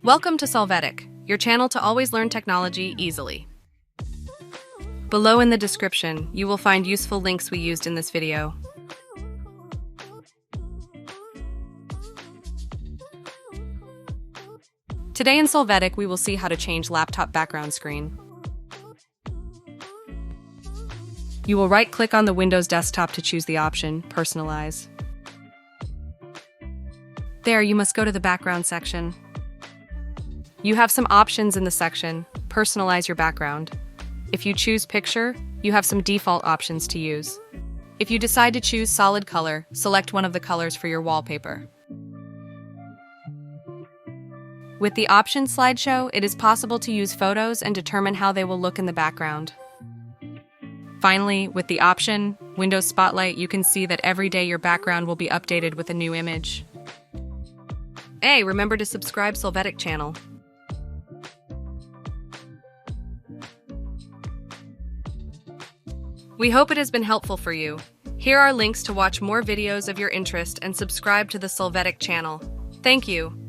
Welcome to Solvetic, your channel to always learn technology easily. Below in the description, you will find useful links we used in this video. Today in Solvetic, we will see how to change laptop background screen. You will right-click on the Windows desktop to choose the option, Personalize. There, you must go to the background section. You have some options in the section, Personalize your background. If you choose Picture, you have some default options to use. If you decide to choose solid color, select one of the colors for your wallpaper. With the option slideshow, it is possible to use photos and determine how they will look in the background. Finally, with the option Windows Spotlight, you can see that every day your background will be updated with a new image. Hey, remember to subscribe Solvetic channel. We hope it has been helpful for you. Here are links to watch more videos of your interest and subscribe to the Solvetic channel. Thank you.